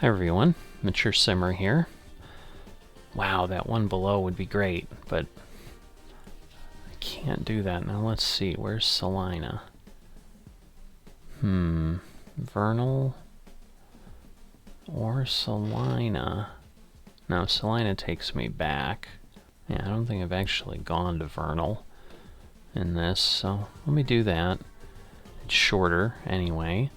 Hi everyone, Mature Simmer here. Wow, that one below would be great, but I can't do that. Now let's see, where's Salina? Vernal or Salina? No, Salina takes me back. Yeah, I don't think I've actually gone to Vernal in this, so let me do that. It's shorter anyway.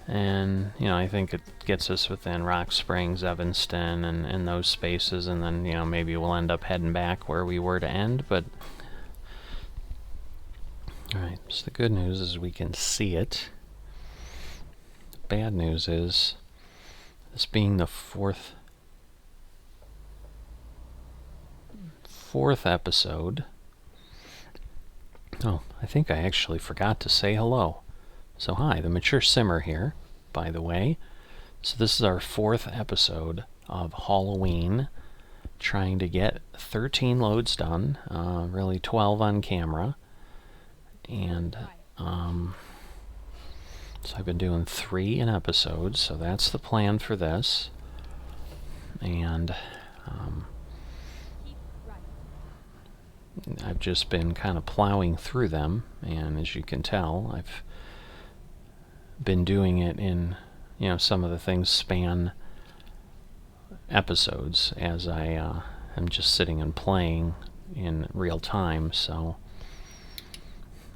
And, you know, I think it gets us within Rock Springs, Evanston, and those spaces, and then, you know, maybe we'll end up heading back where we were to end, but... Alright, so the good news is we can see it. The bad news is, this being the fourth episode... Oh, I think I actually forgot to say hello. So hi, the Mature Simmer here, by the way. So this is our fourth episode of Hauloween, trying to get 13 loads done, really 12 on camera. And so I've been doing 3 an episode, so that's the plan for this. And I've just been kind of plowing through them, and as you can tell, I've been doing it in, you know, some of the things span episodes as I am just sitting and playing in real time, so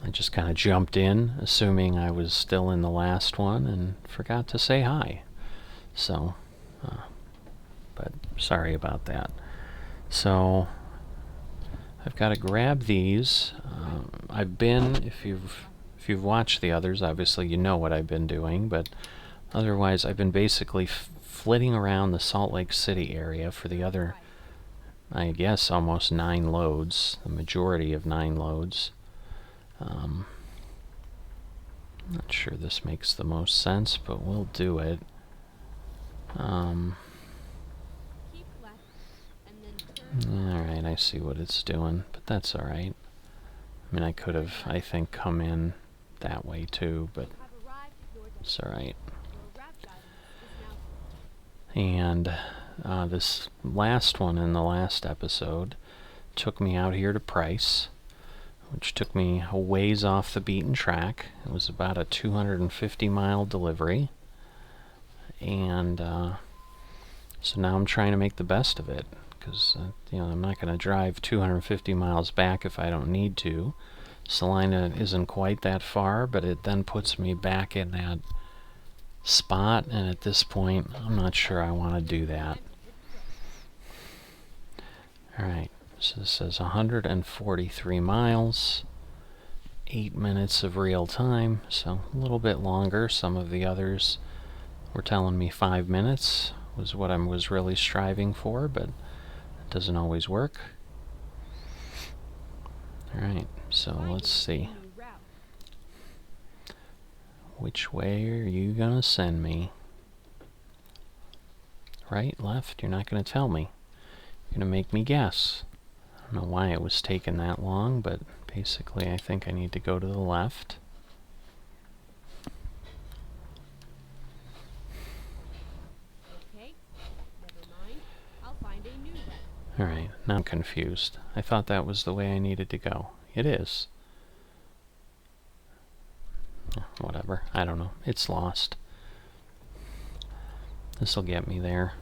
I just kind of jumped in assuming I was still in the last one and forgot to say hi. So, but sorry about that. So I've got to grab these. I've been, if you've watched the others, obviously you know what I've been doing, but otherwise I've been basically flitting around the Salt Lake City area for the other, I guess, almost 9 loads, the majority of 9 loads. Not sure this makes the most sense, but we'll do it. Alright, I see what it's doing, but that's alright. I mean, I could have, I think, come in that way too, but it's alright. And this last one in the last episode took me out here to Price, which took me a ways off the beaten track. It was about a 250-mile delivery, and so now I'm trying to make the best of it, because you know, I'm not going to drive 250 miles back if I don't need to. Salina isn't quite that far, but it then puts me back in that spot, and at this point I'm not sure I want to do that. Alright, so this says 143 miles, 8 minutes of real time, so a little bit longer. Some of the others were telling me 5 minutes was what I was really striving for, but it doesn't always work. Alright, so let's see. Which way are you gonna send me? Right, left? You're not gonna tell me. You're gonna make me guess. I don't know why it was taking that long, but basically I think I need to go to the left. Okay, never mind. I'll find a new one. Alright, now I'm confused. I thought that was the way I needed to go. It is. Whatever, I don't know. It's lost. This'll get me there.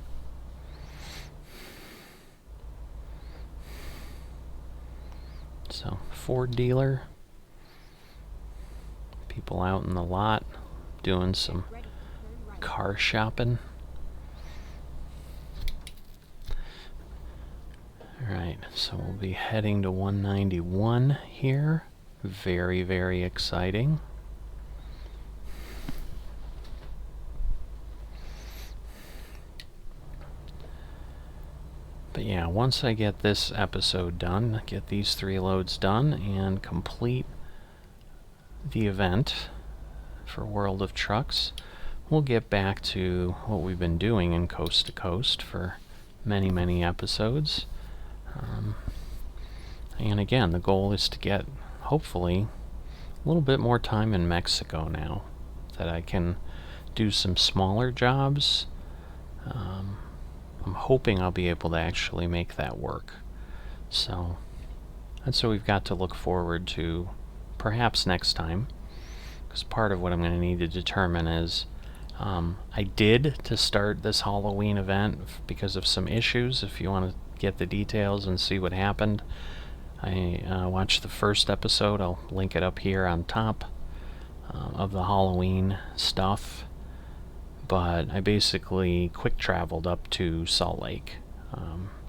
So, Ford dealer. People out in the lot doing some car shopping. Alright, so we'll be heading to 191 here. Very, very exciting. But yeah, once I get this episode done, get these 3 loads done, and complete the event for World of Trucks, we'll get back to what we've been doing in Coast to Coast for many, many episodes. And again, the goal is to get, hopefully, a little bit more time in Mexico now, that I can do some smaller jobs I'm hoping I'll be able to actually make that work. So that's what we've got to look forward to perhaps next time, because part of what I'm going to need to determine is I did to start this Halloween event because of some issues. If you want to get the details and see what happened, I watched the first episode. I'll link it up here on top of the Halloween stuff. But I basically quick traveled up to Salt Lake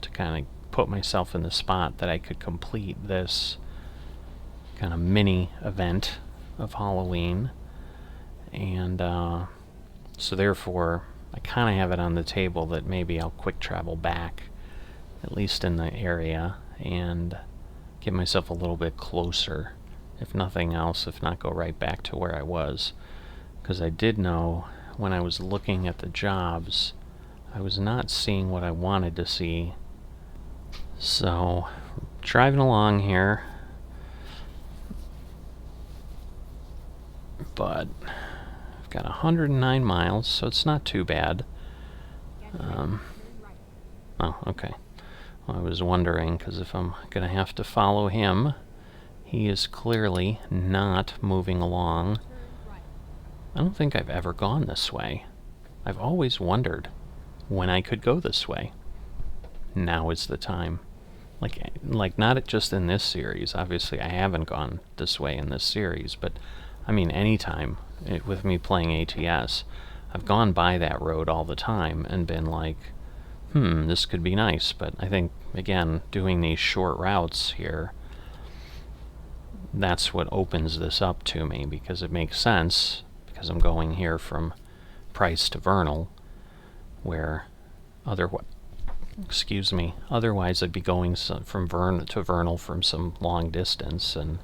to kind of put myself in the spot that I could complete this kind of mini event of Halloween. And so therefore I kind of have it on the table that maybe I'll quick travel back, at least in the area, and get myself a little bit closer, if nothing else, if not go right back to where I was. Because I did know when I was looking at the jobs, I was not seeing what I wanted to see. So, driving along here, but I've got 109 miles, so it's not too bad. Oh, okay. Well, I was wondering, because if I'm going to have to follow him, he is clearly not moving along. I don't think I've ever gone this way. I've always wondered when I could go this way. Now is the time. Like not just in this series. Obviously, I haven't gone this way in this series, but I mean, anytime with me playing ATS, I've gone by that road all the time and been like, this could be nice. But I think, again, doing these short routes here, that's what opens this up to me, because it makes sense, because I'm going here from Price to Vernal, where otherwise I'd be going from Vern to Vernal from some long distance, and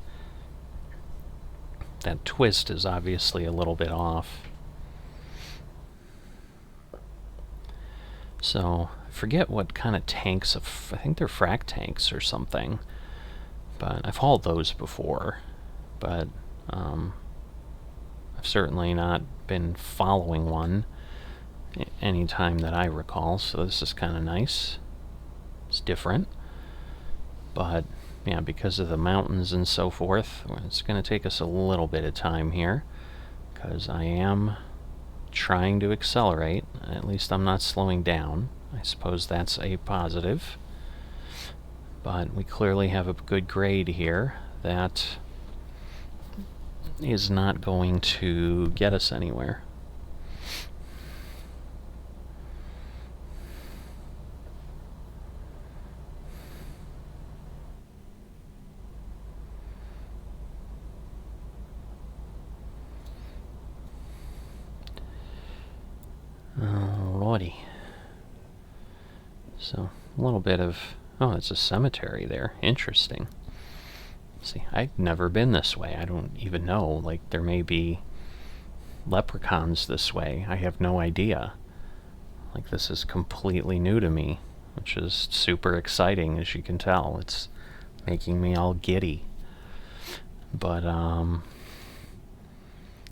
that twist is obviously a little bit off. So, I forget what kind of tanks, I think they're frac tanks or something, but I've hauled those before, but I've certainly not been following one any time that I recall, so this is kind of nice. It's different, but yeah, because of the mountains and so forth, it's going to take us a little bit of time here, because I am trying to accelerate. At least I'm not slowing down. I suppose that's a positive, but we clearly have a good grade here that is not going to get us anywhere. Alrighty. So, a little bit of... Oh, it's a cemetery there. Interesting. See, I've never been this way. I don't even know. Like, there may be leprechauns this way. I have no idea. Like, this is completely new to me, which is super exciting, as you can tell. It's making me all giddy. But,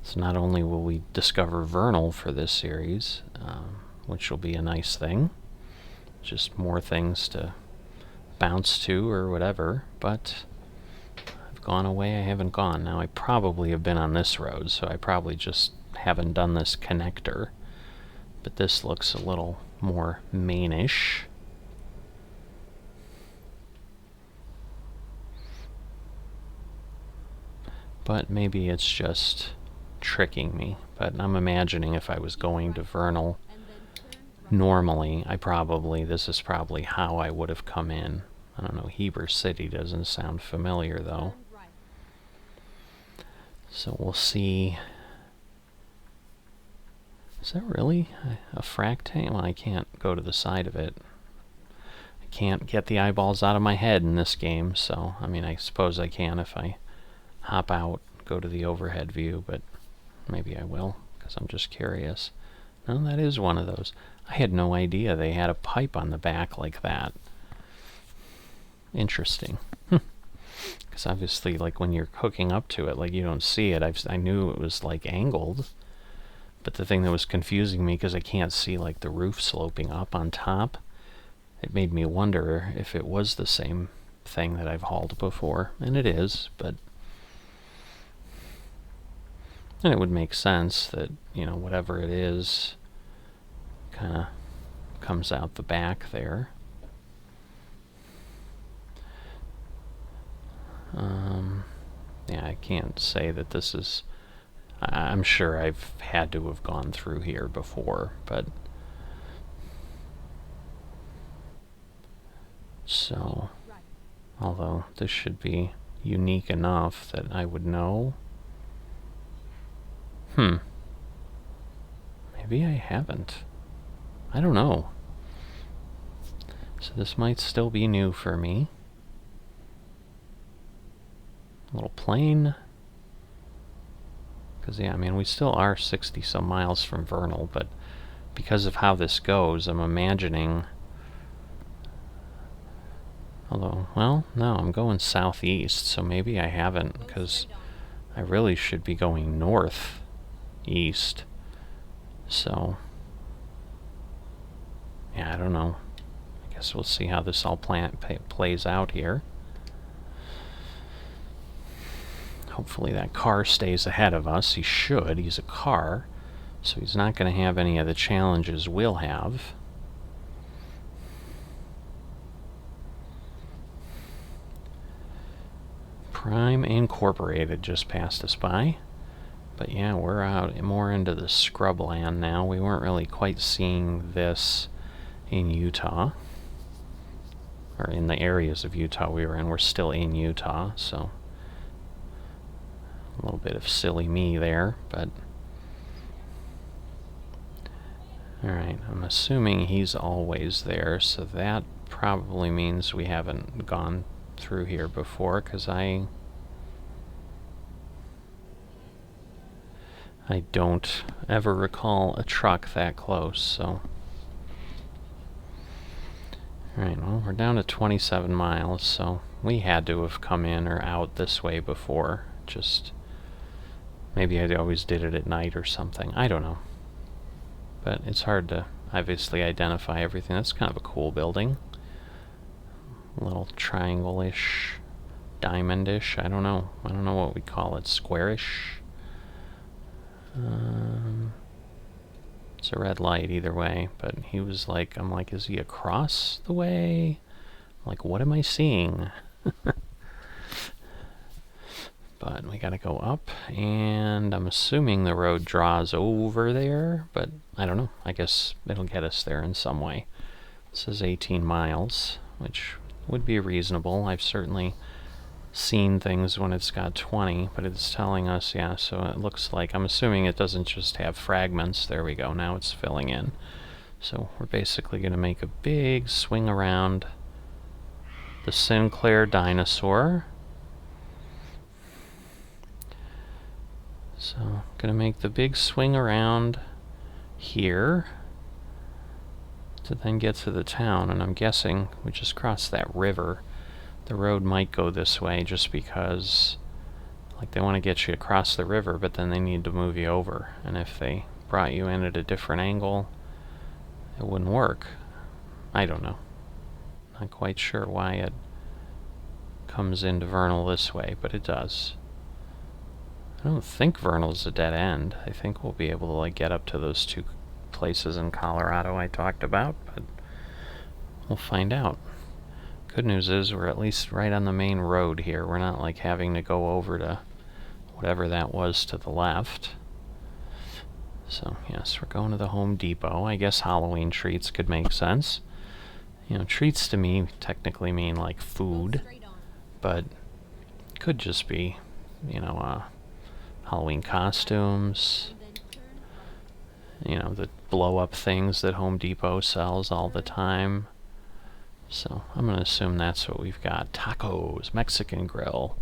so not only will we discover Vernal for this series, which will be a nice thing, just more things to bounce to or whatever, but I've gone away, I haven't gone. Now I probably have been on this road, so I probably just haven't done this connector, but this looks a little more main-ish. But maybe it's just tricking me. But I'm imagining if I was going to Vernal normally, this is probably how I would have come in. I don't know, Heber City doesn't sound familiar though. So we'll see. Is that really a frac tank? Well, I can't go to the side of it. I can't get the eyeballs out of my head in this game, so I mean, I suppose I can if I hop out, go to the overhead view, but maybe I will, because I'm just curious. No, that is one of those. I had no idea they had a pipe on the back like that. Interesting. Because obviously, like, when you're hooking up to it, like, you don't see it. I knew it was, like, angled. But the thing that was confusing me, because I can't see, like, the roof sloping up on top, it made me wonder if it was the same thing that I've hauled before, and it is, but and it would make sense that, you know, whatever it is kind of comes out the back there. Yeah, I can't say that this is... I'm sure I've had to have gone through here before, but... So, although this should be unique enough that I would know. Maybe I haven't. I don't know. So this might still be new for me. A little plane. Because, yeah, I mean, we still are 60 some miles from Vernal, but because of how this goes, I'm imagining... Although, well, no, I'm going southeast, so maybe I haven't, because I really should be going northeast. So, yeah, I don't know. I guess we'll see how this all plays out here. Hopefully that car stays ahead of us. He should. He's a car, so he's not going to have any of the challenges we'll have. Prime Incorporated just passed us by. But yeah, we're out more into the scrubland now. We weren't really quite seeing this in Utah. Or in the areas of Utah we were in. We're still in Utah, so... A little bit of silly me there, but... Alright, I'm assuming he's always there, so that probably means we haven't gone through here before, because I don't ever recall a truck that close, so... Alright, well, we're down to 27 miles, so we had to have come in or out this way before. Just... Maybe I always did it at night or something. I don't know. But it's hard to obviously identify everything. That's kind of a cool building. A little triangle-ish, diamond-ish. I don't know. I don't know what we call it. Squarish. It's a red light either way. But he was like, I'm like, is he across the way? I'm like, what am I seeing? But we gotta go up, and I'm assuming the road draws over there, but I don't know. I guess it'll get us there in some way. It says 18 miles, which would be reasonable. I've certainly seen things when it's got 20, but it's telling us, yeah, so it looks like, I'm assuming it doesn't just have fragments. There we go, now it's filling in. So we're basically going to make a big swing around the Sinclair dinosaur. So I'm going to make the big swing around here to then get to the town, and I'm guessing we just crossed that river. The road might go this way just because, like, they want to get you across the river, but then they need to move you over, and if they brought you in at a different angle, it wouldn't work. I don't know. Not quite sure why it comes into Vernal this way, but it does. I don't think Vernal's a dead end. I think we'll be able to, like, get up to those two places in Colorado I talked about, but we'll find out. Good news is we're at least right on the main road here. We're not, like, having to go over to whatever that was to the left. So, yes, we're going to the Home Depot. I guess Hauloween treats could make sense. You know, treats to me technically mean, like, food, but could just be, you know, Halloween costumes, you know, the blow-up things that Home Depot sells all the time. So I'm going to assume that's what we've got. Tacos, Mexican grill.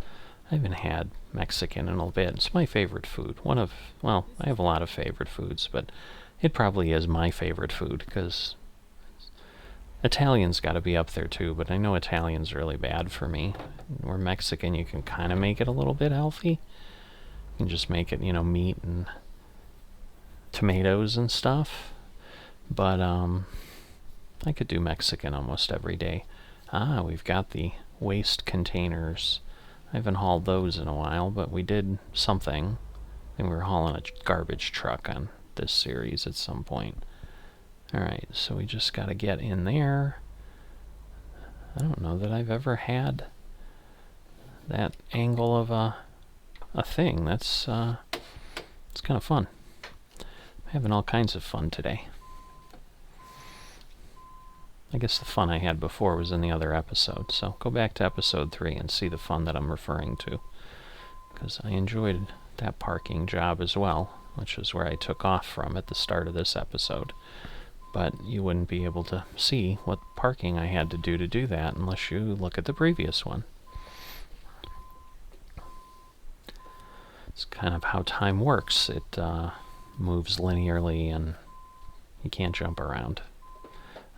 I haven't had Mexican in a little bit. It's my favorite food. Well, I have a lot of favorite foods, but it probably is my favorite food, because Italian's got to be up there too, but I know Italian's really bad for me. Where Mexican, you can kind of make it a little bit healthy. You can just make it, you know, meat and tomatoes and stuff. But, I could do Mexican almost every day. Ah, we've got the waste containers. I haven't hauled those in a while, but we did something. I think we were hauling a garbage truck on this series at some point. Alright, so we just gotta get in there. I don't know that I've ever had that angle of a thing. That's it's kind of fun. I'm having all kinds of fun today. I guess the fun I had before was in the other episode, so go back to episode 3 and see the fun that I'm referring to, because I enjoyed that parking job as well, which is where I took off from at the start of this episode. But you wouldn't be able to see what parking I had to do that unless you look at the previous one. It's kind of how time works. It moves linearly and you can't jump around.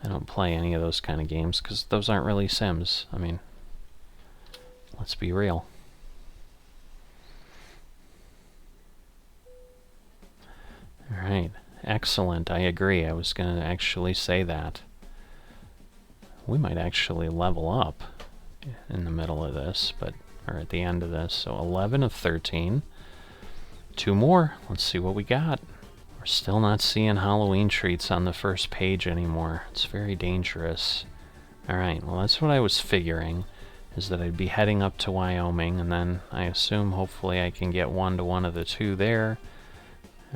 I don't play any of those kind of games because those aren't really Sims. I mean, let's be real. Alright, excellent. I agree. I was going to actually say that. We might actually level up in the middle of this, or at the end of this. So 11 of 13. 2 more. Let's see what we got. We're still not seeing Halloween treats on the first page anymore. It's very dangerous. Alright, well that's what I was figuring, is that I'd be heading up to Wyoming, and then I assume hopefully I can get one to one of the 2 there.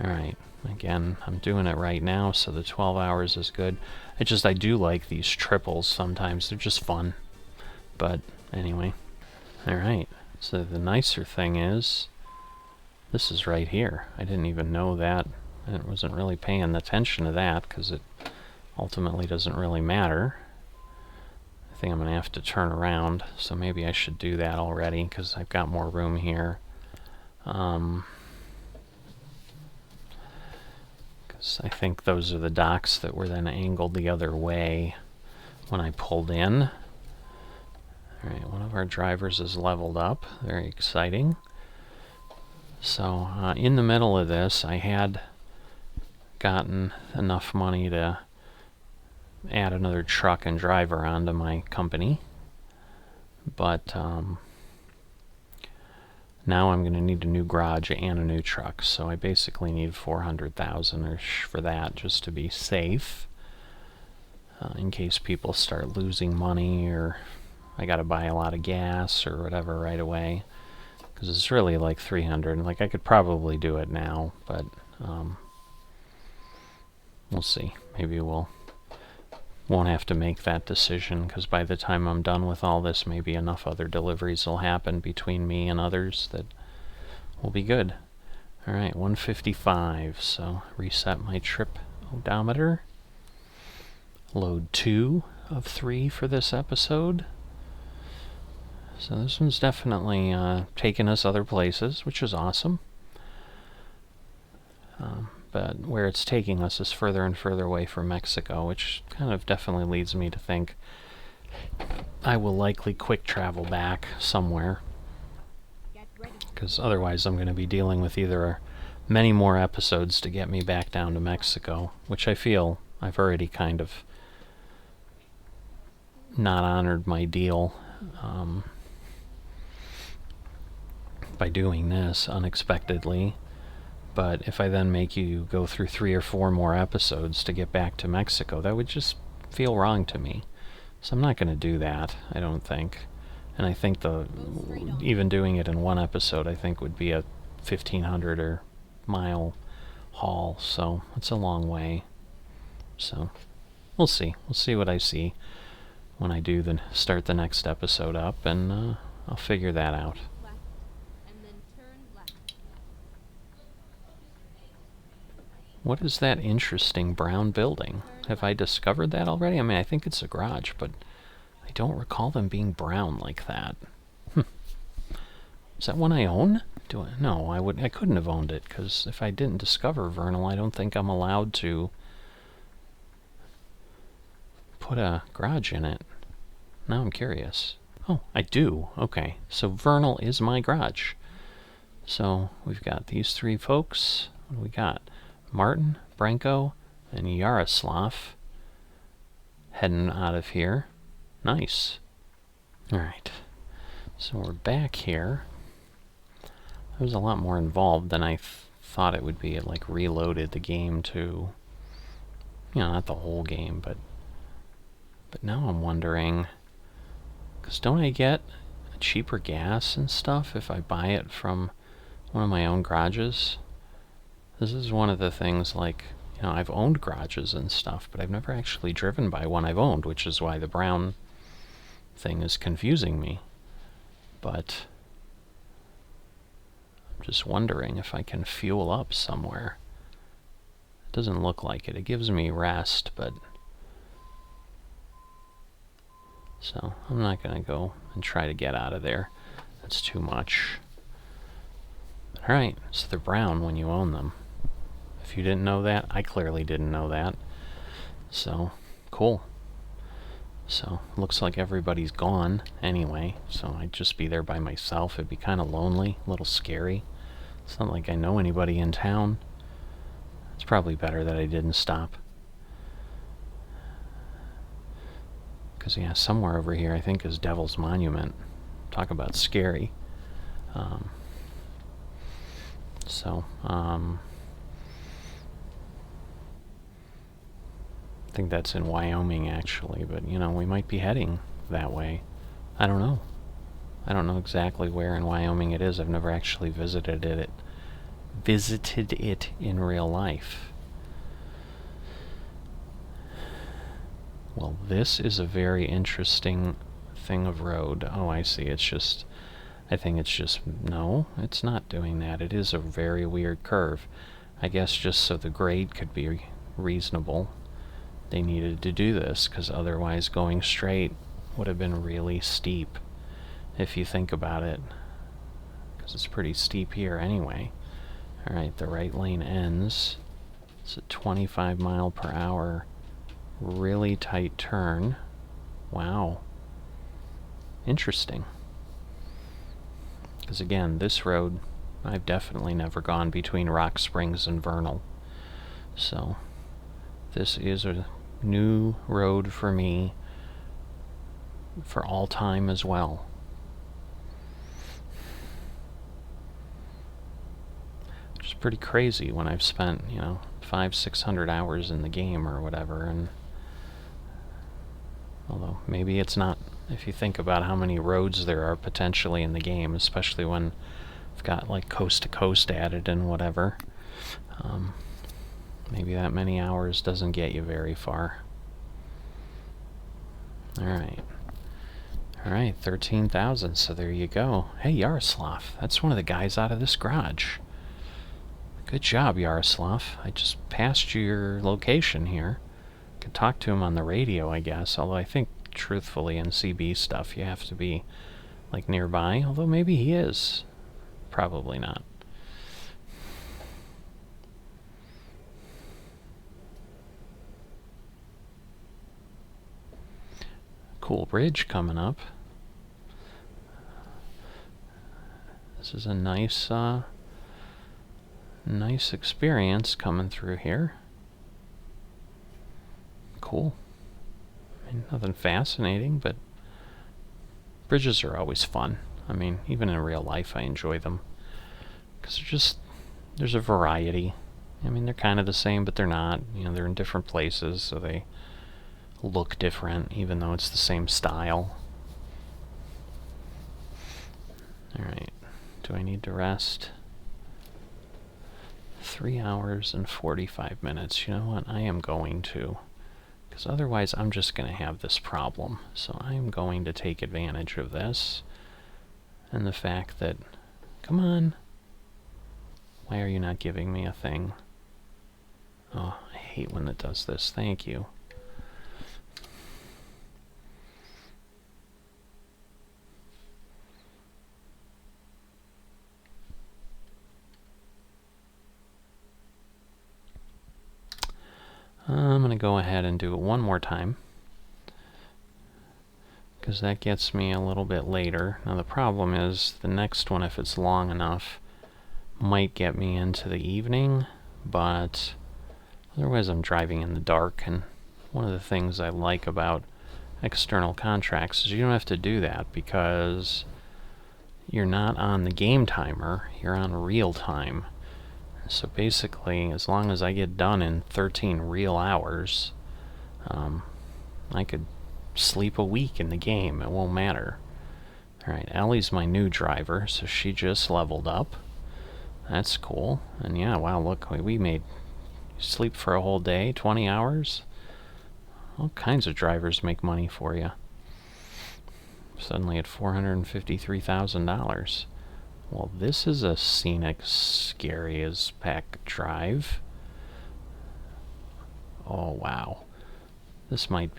Alright, again, I'm doing it right now, so the 12 hours is good. I do like these triples sometimes. They're just fun. But anyway. Alright, so the nicer thing is, this is right here. I didn't even know that. I wasn't really paying attention to that because it ultimately doesn't really matter. I think I'm going to have to turn around, so maybe I should do that already because I've got more room here. Because I think those are the docks that were then angled the other way when I pulled in. Alright, one of our drivers is leveled up. Very exciting. So, in the middle of this, I had gotten enough money to add another truck and driver onto my company. But, now I'm going to need a new garage and a new truck. So I basically need 400,000-ish for that just to be safe. In case people start losing money or I got to buy a lot of gas or whatever right away. Because it's really like 300. Like I could probably do it now, but we'll see. Maybe won't have to make that decision because by the time I'm done with all this, maybe enough other deliveries will happen between me and others that will be good. Alright, 155. So reset my trip odometer. Load 2 of 3 for this episode. So this one's definitely taking us other places, which is awesome. But where it's taking us is further and further away from Mexico, which kind of definitely leads me to think I will likely quick travel back somewhere. Because otherwise I'm going to be dealing with either many more episodes to get me back down to Mexico, which I feel I've already kind of not honored my deal by doing this unexpectedly. But if I then make you go through 3 or 4 more episodes to get back to Mexico, that would just feel wrong to me. So I'm not going to do that, I don't think. And I think even doing it in 1 episode, I think would be a 1,500 or mile haul. So it's a long way. So we'll see. We'll see what I see when I do start the next episode up, and I'll figure that out. What is that interesting brown building? Have I discovered that already? I mean, I think it's a garage, but I don't recall them being brown like that. Is that one I own? No, I couldn't have owned it, because if I didn't discover Vernal, I don't think I'm allowed to put a garage in it. Now I'm curious. Oh, I do. Okay, so Vernal is my garage. So we've got these 3 folks. What do we got? Martin, Branko, and Yaroslav heading out of here. Nice. Alright. So we're back here. There was a lot more involved than I thought it would be. It like reloaded the game to, not the whole game, but now I'm wondering, because don't I get cheaper gas and stuff if I buy it from one of my own garages? This is one of the things, like, I've owned garages and stuff, but I've never actually driven by one I've owned, which is why the brown thing is confusing me. But I'm just wondering if I can fuel up somewhere. It doesn't look like it. It gives me rest, but... So I'm not going to go and try to get out of there. That's too much. Alright, so they're brown when you own them. If you didn't know that, I clearly didn't know that. So, cool. So, looks like everybody's gone anyway, so I'd just be there by myself. It'd be kind of lonely, a little scary. It's not like I know anybody in town. It's probably better that I didn't stop. Because, yeah, somewhere over here I think is Devil's Monument. Talk about scary. I think that's in Wyoming, actually, but, we might be heading that way. I don't know. I don't know exactly where in Wyoming it is. I've never actually visited it in real life. Well, this is a very interesting thing of road. Oh, I see. I think it's just, no, it's not doing that. It is a very weird curve. I guess just so the grade could be reasonable, they needed to do this, because otherwise going straight would have been really steep, if you think about it, because it's pretty steep here anyway. Alright, the right lane ends. It's a 25 mile per hour, really tight turn. Wow. Interesting. Because again, this road, I've definitely never gone between Rock Springs and Vernal. So, this is a new road for me for all time as well. Which is pretty crazy when I've spent, 500-600 hours in the game or whatever, and although maybe it's not, if you think about how many roads there are potentially in the game, especially when I've got like coast to coast added and whatever. Maybe that many hours doesn't get you very far. Alright. Alright, 13,000, so there you go. Hey, Yaroslav, that's one of the guys out of this garage. Good job, Yaroslav. I just passed your location here. Could talk to him on the radio, I guess, although I think, truthfully, in CB stuff, you have to be, like, nearby, although maybe he is. Probably not. Cool bridge coming up. This is a nice experience coming through here. Cool. I mean, nothing fascinating, but bridges are always fun. I mean, even in real life I enjoy them. Because there's a variety. I mean, they're kind of the same, but they're not. They're in different places, so they look different, even though it's the same style. Alright, do I need to rest? 3 hours and 45 minutes. You know what? I am going to. Because otherwise I'm just going to have this problem. So I am going to take advantage of this. And the fact that... Come on! Why are you not giving me a thing? Oh, I hate when it does this. Thank you. I'm going to go ahead and do it one more time, because that gets me a little bit later. Now the problem is the next one, if it's long enough, might get me into the evening, but otherwise I'm driving in the dark, and one of the things I like about external contracts is you don't have to do that because you're not on the game timer, you're on real time. So basically, as long as I get done in 13 real hours, I could sleep a week in the game, it won't matter. Alright, Ellie's my new driver, so she just leveled up. That's cool. And yeah, wow, look, we made sleep for a whole day, 20 hours. All kinds of drivers make money for you. Suddenly at $453,000. Well, this is a scenic, scary as heck drive. Oh, wow. This might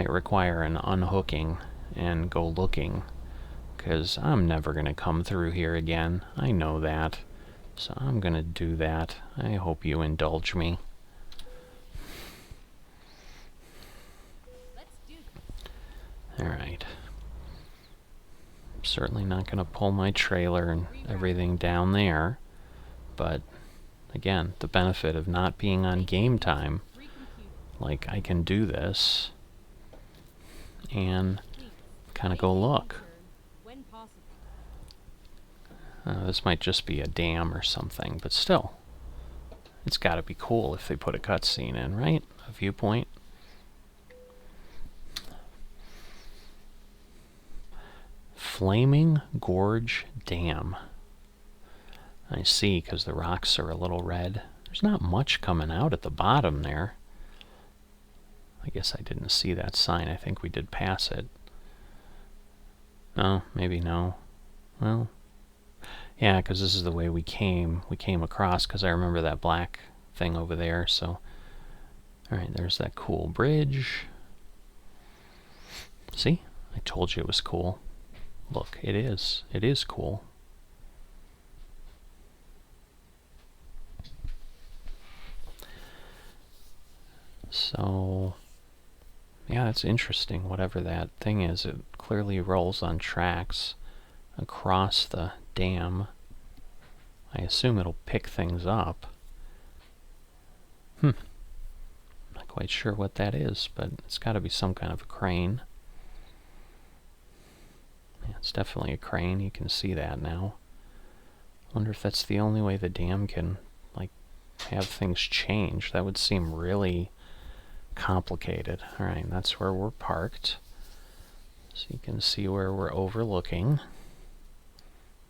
require an unhooking and go looking, because I'm never going to come through here again. I know that. So I'm going to do that. I hope you indulge me. Let's do this. Alright. I'm certainly not going to pull my trailer and everything down there, but again, the benefit of not being on game time, like I can do this and kind of go look. When possible. This might just be a dam or something, but still, it's got to be cool if they put a cutscene in, right? A viewpoint. Flaming Gorge Dam. I see, because the rocks are a little red. There's not much coming out at the bottom there. I guess I didn't see that sign. I think we did pass it. No, maybe no. Well, yeah, because this is the way we came across, because I remember that black thing over there, so... Alright, there's that cool bridge. See? I told you it was cool. Look, it is. It is cool. So... yeah, that's interesting. Whatever that thing is, it clearly rolls on tracks across the dam. I assume it'll pick things up. Not quite sure what that is, but it's got to be some kind of a crane. Yeah, it's definitely a crane. You can see that now. Wonder if that's the only way the dam can, like, have things change. That would seem really complicated. Alright, that's where we're parked. So you can see where we're overlooking.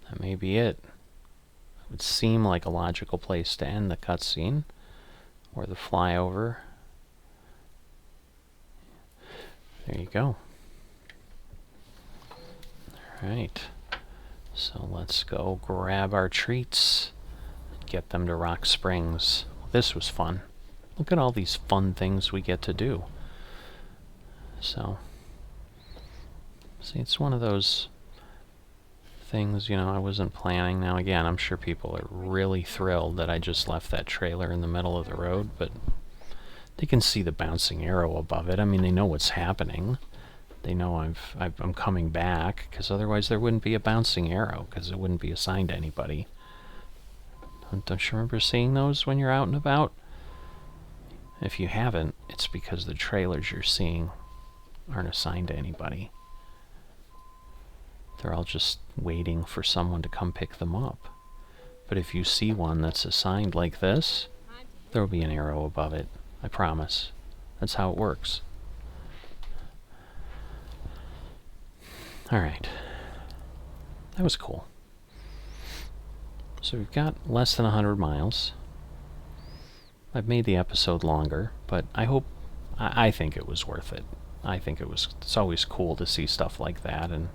That may be it. It would seem like a logical place to end the cutscene, or the flyover. There you go. Alright, so let's go grab our treats and get them to Rock Springs. Well, this was fun. Look at all these fun things we get to do. So, see, it's one of those things, you know, I wasn't planning. Now again, I'm sure people are really thrilled that I just left that trailer in the middle of the road, but they can see the bouncing arrow above it. I mean, they know what's happening. They know I'm coming back, because otherwise there wouldn't be a bouncing arrow, because it wouldn't be assigned to anybody. Don't you remember seeing those when you're out and about? If you haven't, it's because the trailers you're seeing aren't assigned to anybody. They're all just waiting for someone to come pick them up. But if you see one that's assigned like this, there will be an arrow above it. I promise. That's how it works. Alright. That was cool. So we've got less than 100 miles. I've made the episode longer, but I think it was worth it. It's always cool to see stuff like that, and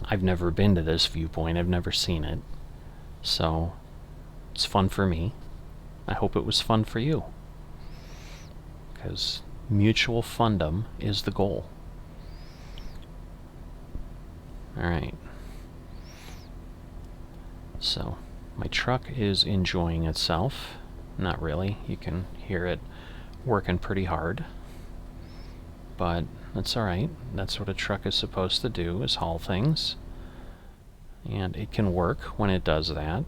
I've never been to this viewpoint, I've never seen it, so it's fun for me. I hope it was fun for you, because mutual fundum is the goal. Alright. So, my truck is enjoying itself. Not really. You can hear it working pretty hard. But that's alright. That's what a truck is supposed to do, is haul things. And it can work when it does that.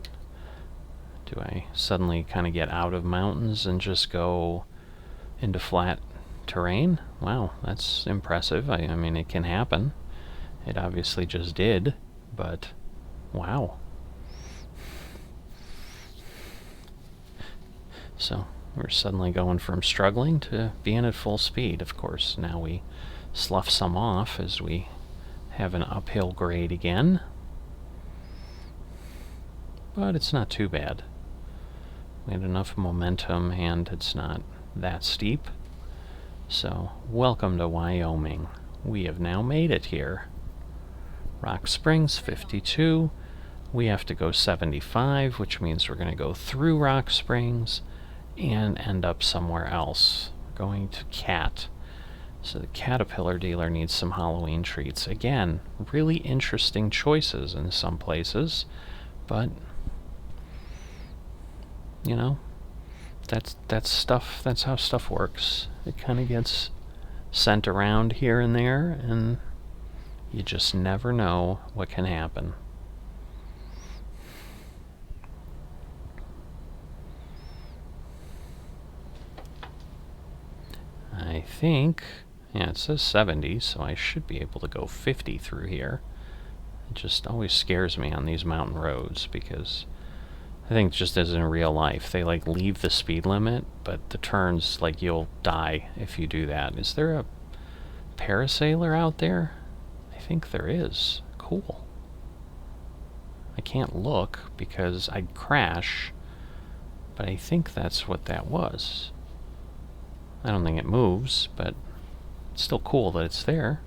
Do I suddenly kind of get out of mountains and just go into flat terrain. Wow, that's impressive. I mean, it can happen. It obviously just did, but wow. So we're suddenly going from struggling to being at full speed. Of course, now we slough some off as we have an uphill grade again. But it's not too bad. We had enough momentum and it's not that steep. So, welcome to Wyoming. We have now made it here. Rock Springs, 52. We have to go 75, which means we're going to go through Rock Springs and end up somewhere else. We're going to Cat. So the Caterpillar dealer needs some Halloween treats. Again, really interesting choices in some places, but you know, that's how stuff works. It kind of gets sent around here and there, and you just never know what can happen. I think, yeah, it says 70, so I should be able to go 50 through here. It just always scares me on these mountain roads because I think just as in real life, they like leave the speed limit, but the turns, like you'll die if you do that. Is there a parasailer out there? I think there is. Cool. I can't look because I'd crash, but I think that's what that was. I don't think it moves, but it's still cool that it's there.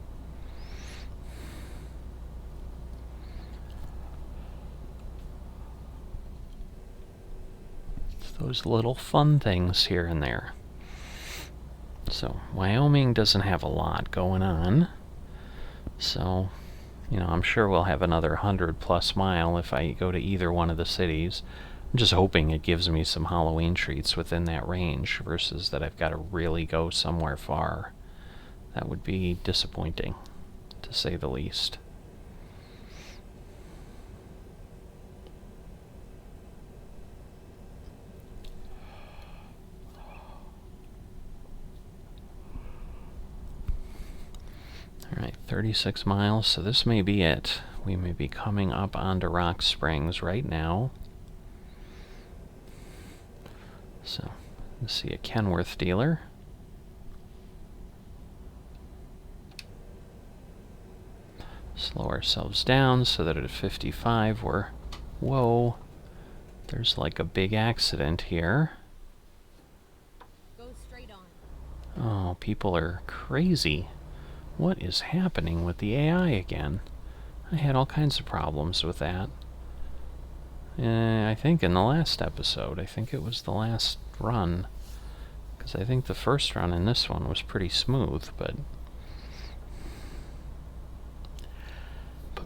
It's those little fun things here and there. So, Wyoming doesn't have a lot going on. So, you know, I'm sure we'll have another 100+ mile if I go to either one of the cities. I'm just hoping it gives me some Halloween treats within that range versus that I've got to really go somewhere far. That would be disappointing, to say the least. Alright, 36 miles, so this may be it. We may be coming up onto Rock Springs right now. So, let's see a Kenworth dealer. Slow ourselves down so that at 55 we're... Whoa! There's like a big accident here. Go straight on. Oh, people are crazy. What is happening with the AI again? I had all kinds of problems with that. I think in the last episode. I think it was the last run. Because I think the first run in this one was pretty smooth, but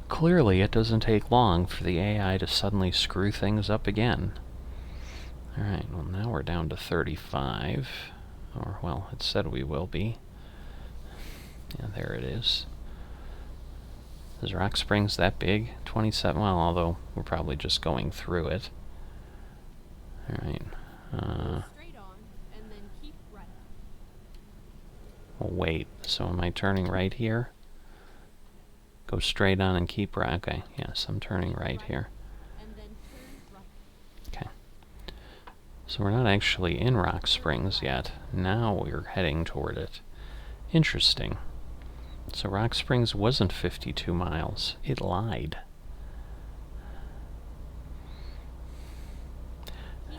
clearly it doesn't take long for the AI to suddenly screw things up again. Alright, well now we're down to 35. Or, well, it said we will be. Yeah, there it is. Is Rock Springs that big? 27? Well, although we're probably just going through it. Alright. Straight on, and then keep right. Oh, wait. So am I turning right here? Go straight on and keep right. Okay, yes, I'm turning right here. And then turn right. Okay. So we're not actually in Rock Springs yet. Now we're heading toward it. Interesting. So Rock Springs wasn't 52 miles. It lied.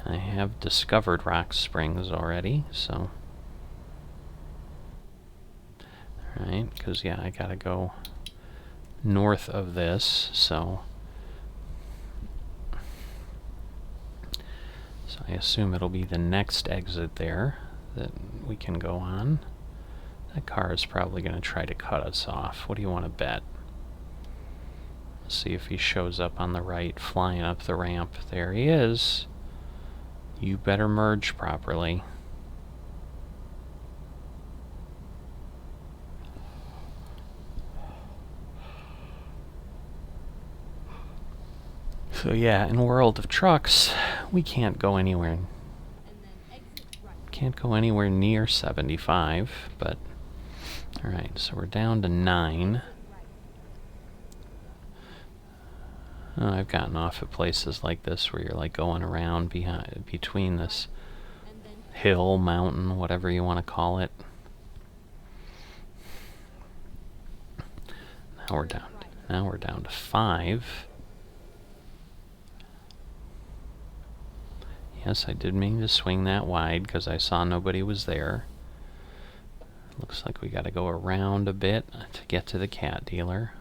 I have discovered Rock Springs already, so... Alright, because, yeah, I gotta go north of this, so... So I assume it'll be the next exit there that we can go on. That car is probably going to try to cut us off. What do you want to bet? Let's see if he shows up on the right, flying up the ramp. There he is. You better merge properly. So yeah, in World of Trucks, we can't go anywhere. can't go anywhere near 75, but... Alright, so we're down to 9. Oh, I've gotten off at places like this where you're like going around between this hill, mountain, whatever you want to call it. Now we're down to 5. Yes, I did mean to swing that wide because I saw nobody was there. Looks like we got to go around a bit to get to the cat dealer.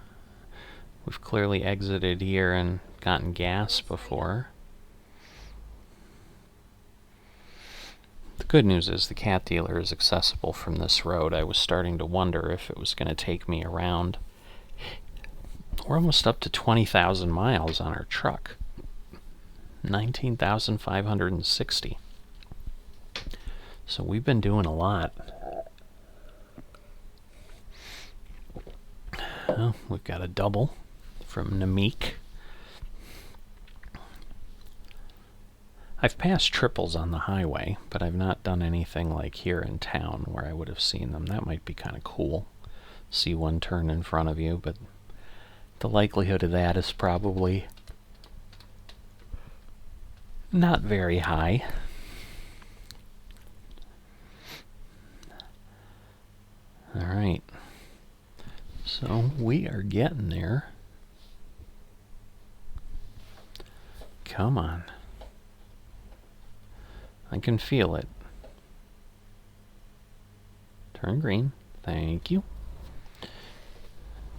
We've clearly exited here and gotten gas before. The good news is the cat dealer is accessible from this road. I was starting to wonder if it was going to take me around. We're almost up to 20,000 miles on our truck. 19,560. So we've been doing a lot. Oh, we've got a double from Namik. I've passed triples on the highway, but I've not done anything like here in town where I would have seen them. That might be kind of cool. See one turn in front of you, but the likelihood of that is probably not very high. All right. So we are getting there. Come on. I can feel it. Turn green. Thank you.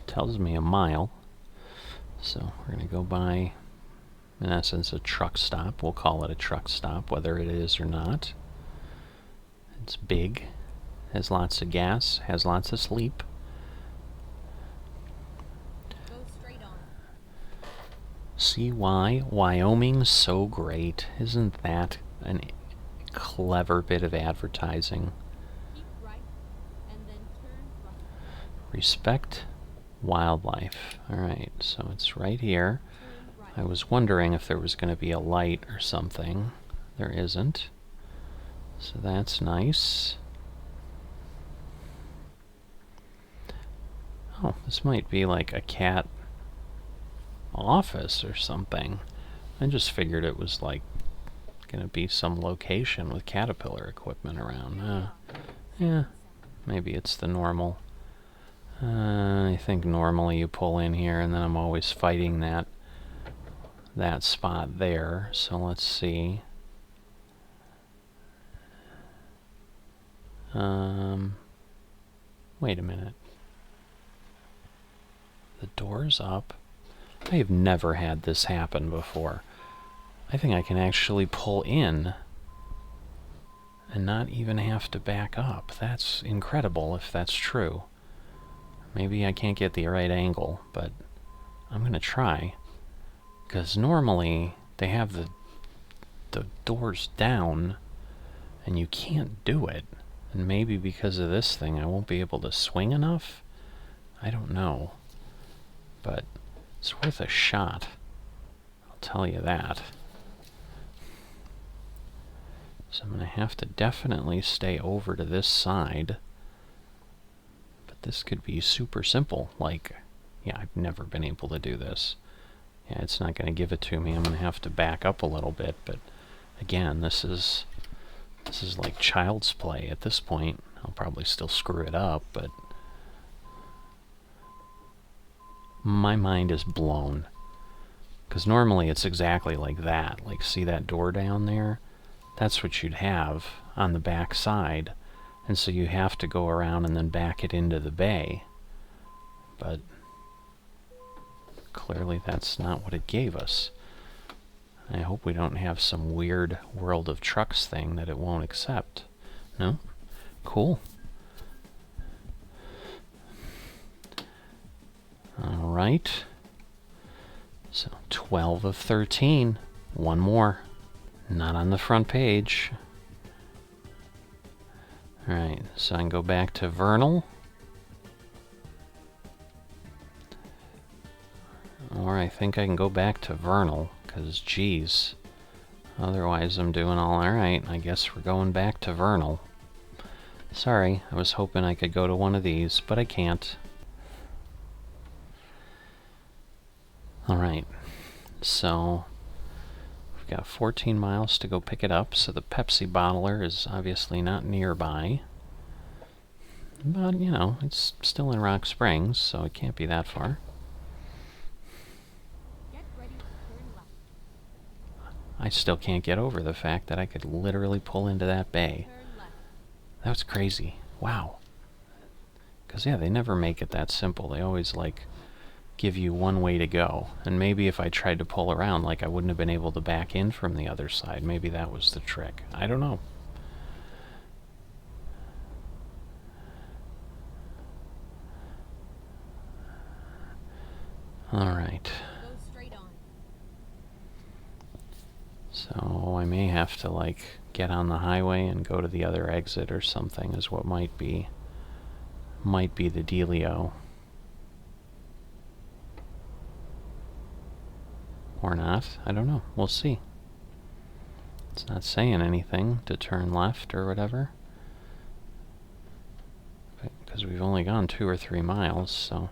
Tells me a mile. So we're going to go by, in essence, a truck stop. We'll call it a truck stop, whether it is or not. It's big. Has lots of gas. Has lots of sleep. See why Wyoming's so great. Isn't that a clever bit of advertising? Keep right, and then turn right. Respect wildlife. Alright, so it's right here. Turn right. I was wondering if there was going to be a light or something. There isn't. So that's nice. Oh, this might be like a cat office or something. I just figured it was like gonna be some location with Caterpillar equipment around. Yeah, maybe it's the normal. I think normally you pull in here and then I'm always fighting that spot there. So let's see. Wait a minute. The door's up. I have never had this happen before. I think I can actually pull in and not even have to back up. That's incredible if that's true. Maybe I can't get the right angle, but I'm going to try. Because normally they have the doors down and you can't do it. And maybe because of this thing I won't be able to swing enough? I don't know. But it's worth a shot. I'll tell you that. So I'm going to have to definitely stay over to this side. But this could be super simple. Like, yeah, I've never been able to do this. Yeah, it's not going to give it to me. I'm going to have to back up a little bit. But again, this is like child's play at this point. I'll probably still screw it up, but my mind is blown. Because normally it's exactly like that. Like, see that door down there? That's what you'd have on the back side. And so you have to go around and then back it into the bay. But clearly that's not what it gave us. I hope we don't have some weird World of Trucks thing that it won't accept. No? Cool. Alright. So 12 of 13. One more. Not on the front page. Alright, so I can go back to Vernal. Or I think I can go back to Vernal, because geez, Otherwise, I'm doing all right. I guess we're going back to Vernal. Sorry, I was hoping I could go to one of these, but I can't. Alright, so we've got 14 miles to go pick it up, so the Pepsi bottler is obviously not nearby. But, you know, it's still in Rock Springs, so it can't be that far. Get ready to turn left. I still can't get over the fact that I could literally pull into that bay. Turn left. That was crazy. Wow. Because, yeah, they never make it that simple. They always, like, give you one way to go. And maybe if I tried to pull around, like, I wouldn't have been able to back in from the other side. Maybe that was the trick. I don't know. Alright. Go straight on. So I may have to, like, get on the highway and go to the other exit or something is what might be the dealio. Or not. I don't know. We'll see. It's not saying anything to turn left or whatever. Because we've only gone 2 or 3 miles, so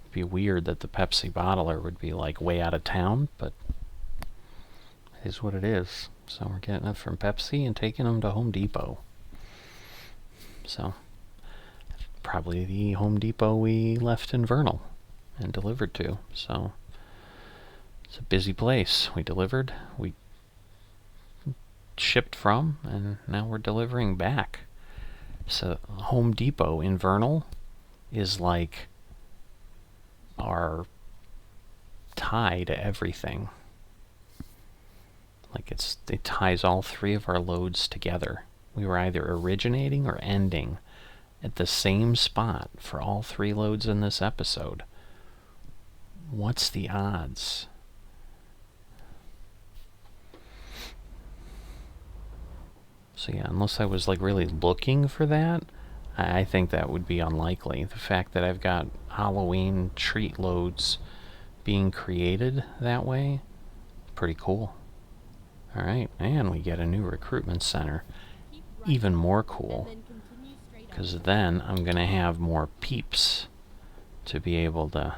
it'd be weird that the Pepsi bottler would be, like, way out of town, but it is what it is. So we're getting it from Pepsi and taking them to Home Depot. So, probably the Home Depot we left in Vernal and delivered to. So, it's a busy place. We delivered, we shipped from, and now we're delivering back. So, Home Depot in Vernal is like our tie to everything. Like it ties all 3 of our loads together. We were either originating or ending at the same spot for all 3 loads in this episode. What's the odds? So yeah, unless I was, like, really looking for that, I think that would be unlikely. The fact that I've got Hauloween treat loads being created that way, pretty cool. Alright, and we get a new recruitment center. Even more cool, because then I'm going to have more peeps to be able to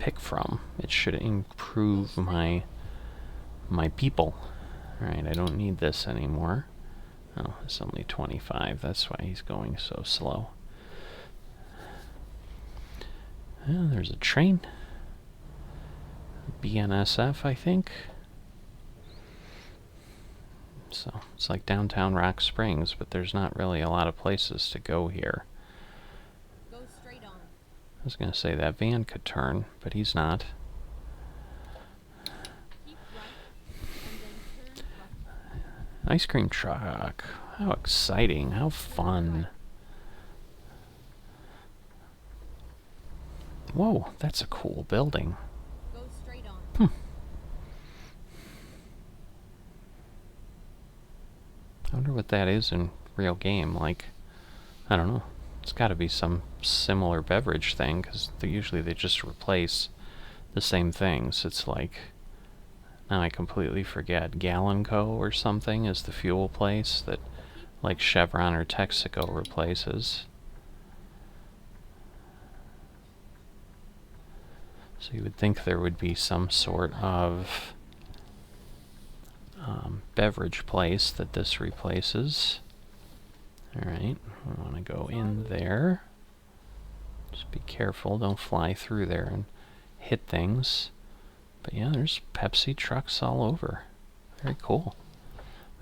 pick from. It should improve my people. Alright, I don't need this anymore. Oh, it's only 25. That's why he's going so slow. Oh, there's a train. BNSF, I think. So, it's like downtown Rock Springs, but there's not really a lot of places to go here. Go straight on. I was going to say that van could turn, but he's not. Keep right, and then turn left. Ice cream truck. How exciting. How fun. Whoa, that's a cool building. Go straight on. I wonder what that is in real game. Like, I don't know. It's got to be some similar beverage thing, because usually they just replace the same things. It's like, now I completely forget, Gallon Co. or something is the fuel place that, like, Chevron or Texaco replaces. So you would think there would be some sort of beverage place that this replaces. Alright, we want to go in there. Just be careful, don't fly through there and hit things. But yeah, there's Pepsi trucks all over. Very cool.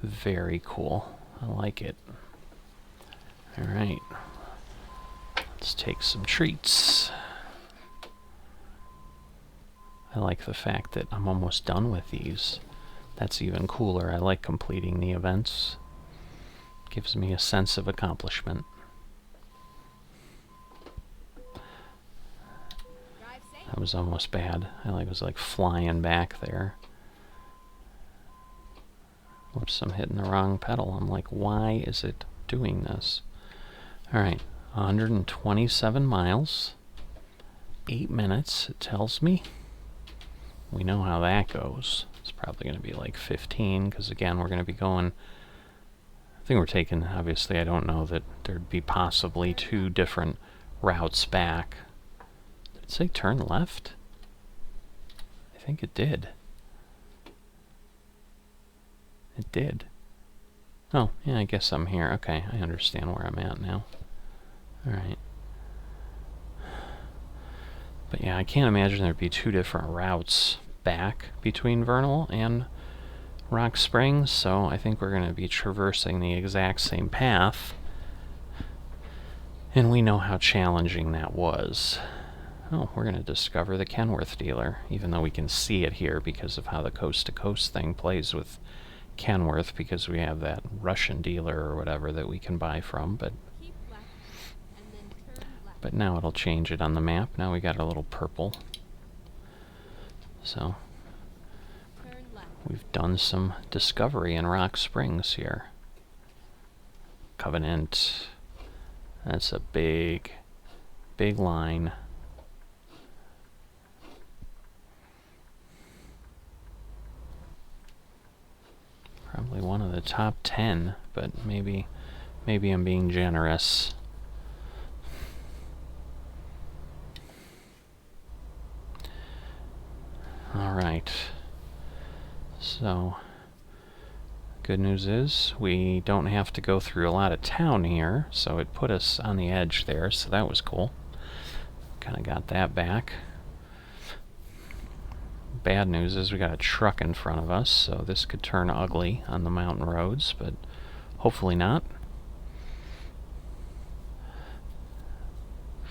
Very cool. I like it. Alright. Let's take some treats. I like the fact that I'm almost done with these. That's even cooler. I like completing the events. Gives me a sense of accomplishment. That was almost bad. I was like flying back there. Whoops, I'm hitting the wrong pedal. I'm like, why is it doing this? Alright, 127 miles. 8 minutes, it tells me. We know how that goes. It's Probably going to be like 15, because again, we're going to be going... I think we're taking... Obviously, I don't know that there'd be possibly 2 different routes back. Did it say turn left? I think it did. It did. Oh, yeah, I guess I'm here. Okay, I understand where I'm at now. Alright. But yeah, I can't imagine there'd be 2 different routes back between Vernal and Rock Springs, so I think we're going to be traversing the exact same path. And we know how challenging that was. Oh, we're going to discover the Kenworth dealer, even though we can see it here because of how the coast-to-coast thing plays with Kenworth, because we have that Russian dealer or whatever that we can buy from, but Keep left and then turn left. but now it'll change it on the map. Now we got a little purple. So Turn left. we've done some discovery in Rock Springs here. Covenant. That's a big, big line. Probably one of the top 10, but maybe I'm being generous. Alright. So, good news is we don't have to go through a lot of town here, so it put us on the edge there, so that was cool. Kind of got that back. Bad news is we got a truck in front of us, so this could turn ugly on the mountain roads, but hopefully not.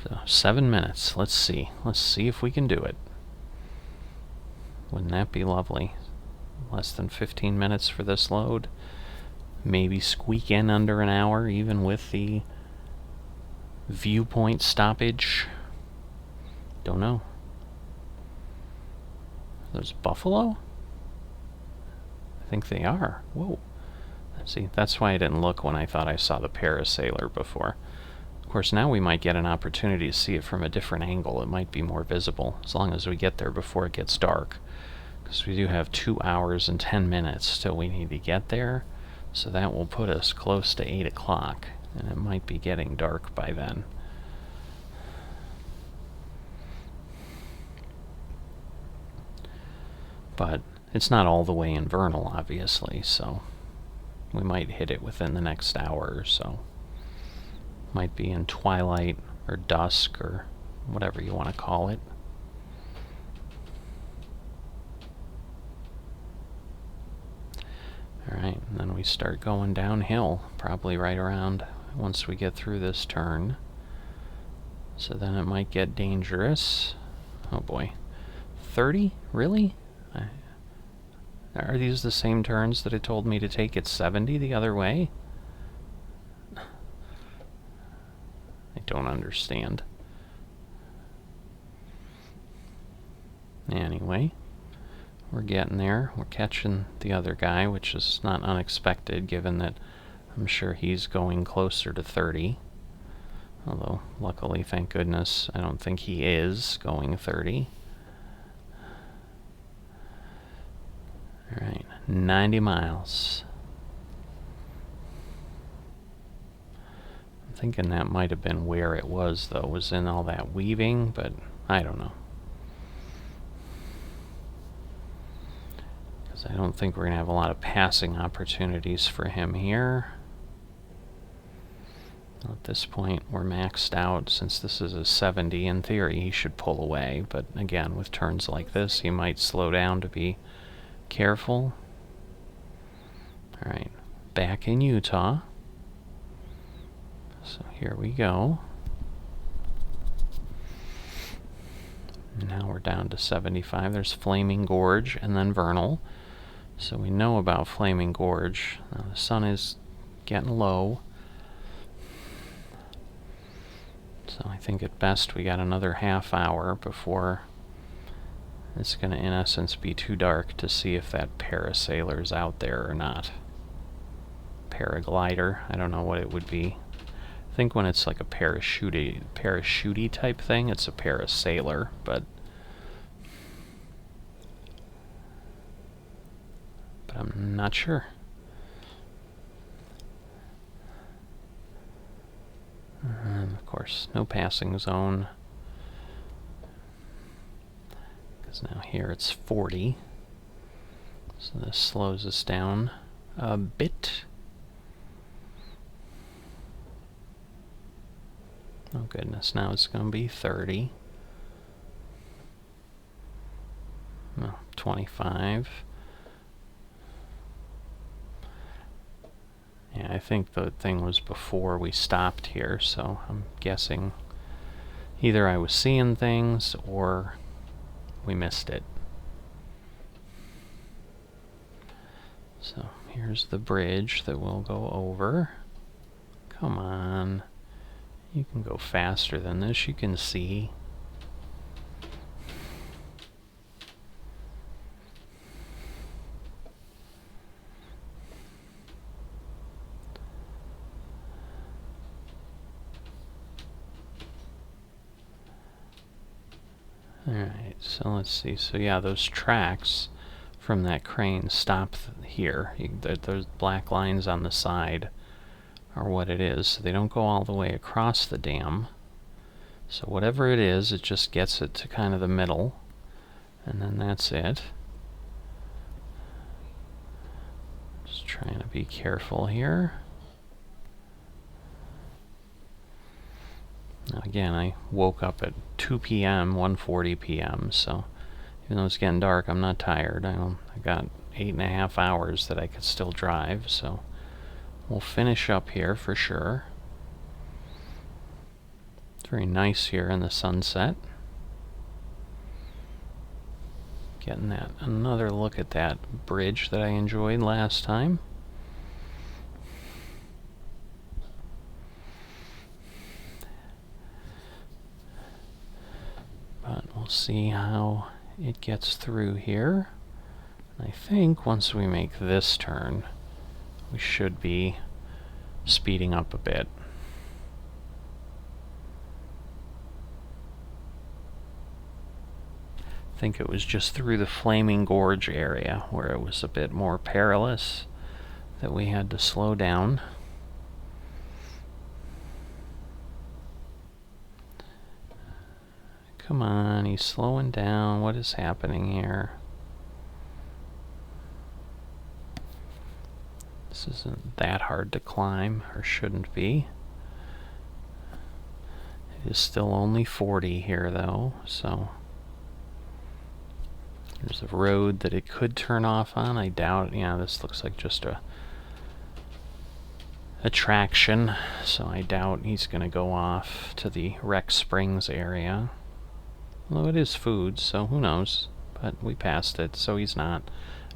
So 7 minutes. Let's see if we can do it. Wouldn't that be lovely? Less than 15 minutes for this load. Maybe squeak in under an hour, even with the viewpoint stoppage. Don't know. Those buffalo? I think they are. Whoa. See, that's why I didn't look when I thought I saw the parasailer before. Of course, now we might get an opportunity to see it from a different angle. It might be more visible, as long as we get there before it gets dark. Because we do have 2 hours and 10 minutes till we need to get there. So that will put us close to 8 o'clock, and it might be getting dark by then. But it's not all the way in Vernal, obviously, so we might hit it within the next hour or so. Might be in twilight or dusk or whatever you want to call it. Alright, and then we start going downhill, probably right around once we get through this turn. So then it might get dangerous. Oh boy. 30? Really? Are these the same turns that it told me to take at 70 the other way? I don't understand. Anyway, we're getting there. We're catching the other guy, which is not unexpected given that I'm sure he's going closer to 30. Although, luckily, thank goodness, I don't think he is going 30. Alright, 90 miles. I'm thinking that might have been where it was, though, was in all that weaving, but I don't know. Because I don't think we're going to have a lot of passing opportunities for him here. At this point, we're maxed out. Since this is a 70, in theory, he should pull away, but again, with turns like this, he might slow down to be careful. Alright, back in Utah. So here we go. Now we're down to 75. There's Flaming Gorge and then Vernal. So we know about Flaming Gorge. Now the sun is getting low. So I think at best we got another half hour before it's going to, in essence, be too dark to see if that parasailer's out there or not. Paraglider, I don't know what it would be. I think when it's like a parachute type thing, it's a parasailer, but I'm not sure. And of course, no passing zone. Because now here it's 40. So this slows us down a bit. Oh goodness, now it's going to be 30. Well, 25. Yeah, I think the thing was before we stopped here, so I'm guessing either I was seeing things or we missed it. So here's the bridge that we'll go over. Come on. You can go faster than this, you can see. Alright, so let's see. So yeah, those tracks from that crane stop here. Those black lines on the side are what it is. So they don't go all the way across the dam. So whatever it is, it just gets it to kind of the middle. And then that's it. Just trying to be careful here. Now again, I woke up at 2 p.m., 1:40 p.m., so even though it's getting dark, I'm not tired. I got 8.5 hours that I could still drive, so we'll finish up here for sure. It's very nice here in the sunset. Getting that another look at that bridge that I enjoyed last time. But we'll see how it gets through here. I think once we make this turn, we should be speeding up a bit. I think it was just through the Flaming Gorge area where it was a bit more perilous that we had to slow down. Come on, he's slowing down. What is happening here? This isn't that hard to climb, or shouldn't be. It is still only 40 here, though, so there's a road that it could turn off on. I doubt. Yeah, this looks like just a attraction, so I doubt he's going to go off to the Rec Springs area. Although it is food, so who knows. But we passed it, so he's not.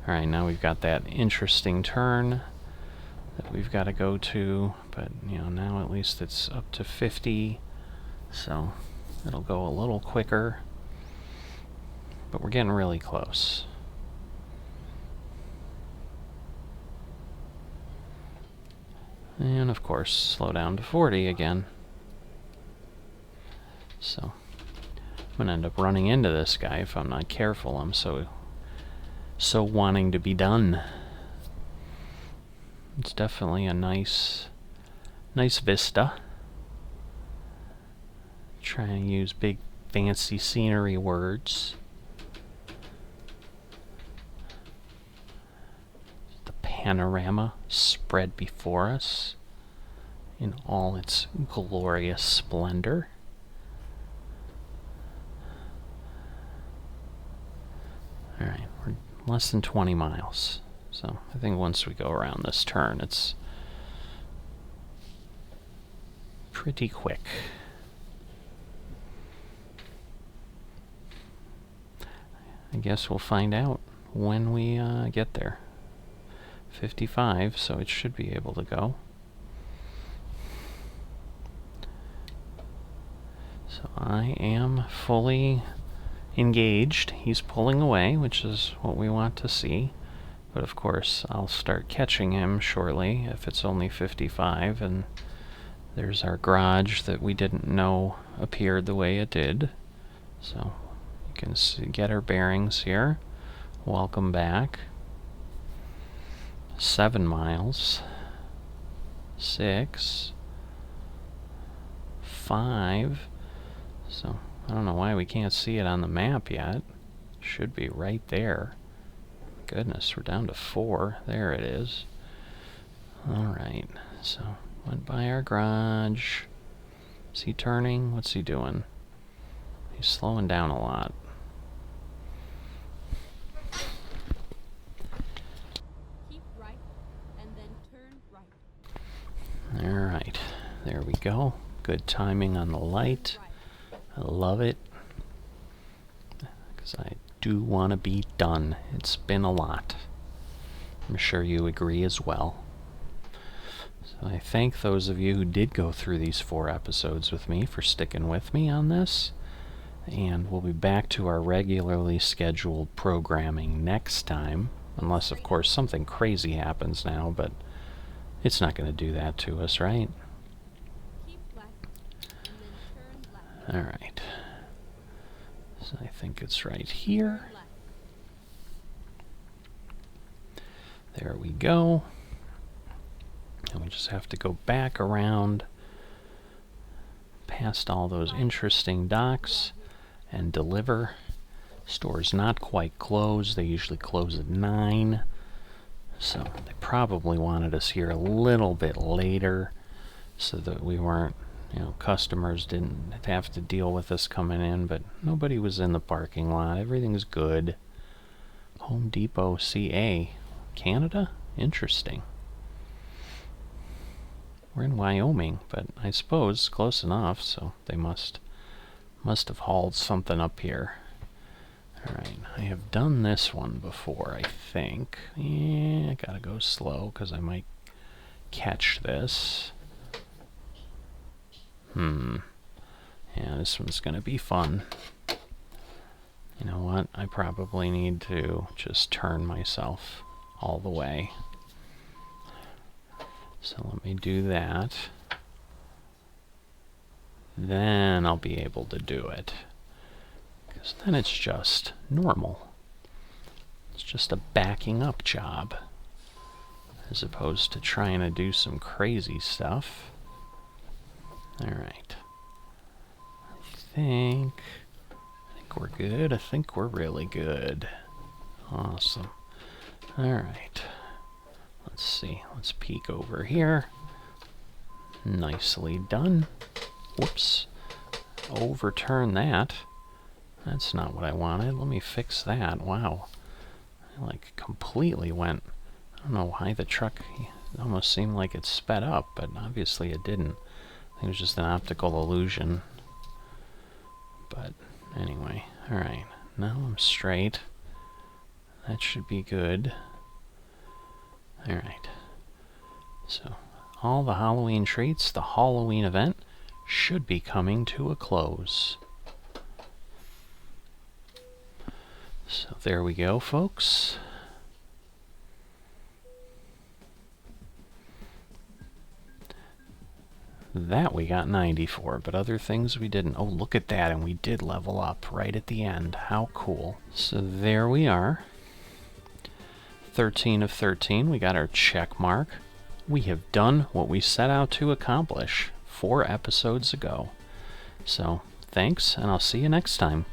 Alright, now we've got that interesting turn that we've got to go to. But, you know, now at least it's up to 50. So it'll go a little quicker. But we're getting really close. And, of course, slow down to 40 again. So I'm gonna end up running into this guy if I'm not careful. I'm so wanting to be done. It's definitely a nice vista. Try and use big fancy scenery words. The panorama spread before us in all its glorious splendor. Alright, we're less than 20 miles. So I think once we go around this turn, it's pretty quick. I guess we'll find out when we get there. 55, so it should be able to go. So I am fully engaged. He's pulling away, which is what we want to see. But of course, I'll start catching him shortly if it's only 55, and there's our garage that we didn't know appeared the way it did. So you can see, get our bearings here. Welcome back. 7 miles. 6. 5. So, I don't know why we can't see it on the map yet. Should be right there. Goodness, we're down to 4. There it is. Alright, so went by our garage. Is he turning? What's he doing? He's slowing down a lot. Keep right and then turn right. Alright, there we go. Good timing on the light. I love it. Because I do want to be done. It's been a lot. I'm sure you agree as well. So I thank those of you who did go through these 4 episodes with me for sticking with me on this. And we'll be back to our regularly scheduled programming next time. Unless, of course, something crazy happens now, but it's not going to do that to us, right? Keep left and then turn left. Alright. So I think it's right here. Turn left. There we go. And we just have to go back around past all those interesting docks and deliver. Store's not quite closed. They usually close at 9. So they probably wanted us here a little bit later so that we weren't, customers didn't have to deal with us coming in, but nobody was in the parking lot. Everything's good. Home Depot, CA. Canada? Interesting. We're in Wyoming, but I suppose close enough, so they must have hauled something up here. Alright, I have done this one before, I think. Yeah, I gotta go slow, because I might catch this. Yeah, this one's gonna be fun. You know what? I probably need to just turn myself all the way. So let me do that. Then I'll be able to do it. Because then it's just normal. It's just a backing up job. As opposed to trying to do some crazy stuff. Alright. I think we're good. I think we're really good. Awesome. Alright. Let's see. Let's peek over here. Nicely done. Whoops. Overturn that. That's not what I wanted. Let me fix that. Wow. I completely went. I don't know why the truck almost seemed like it sped up, but obviously it didn't. I think it was just an optical illusion. But anyway. Alright. Now I'm straight. That should be good. Alright. So, all the Halloween treats, the Hauloween event, should be coming to a close. So there we go, folks. That we got 90 for, but other things we didn't. Oh, look at that, and we did level up right at the end. How cool. So there we are. 13 of 13, we got our check mark. We have done what we set out to accomplish 4 episodes ago. So, thanks, and I'll see you next time.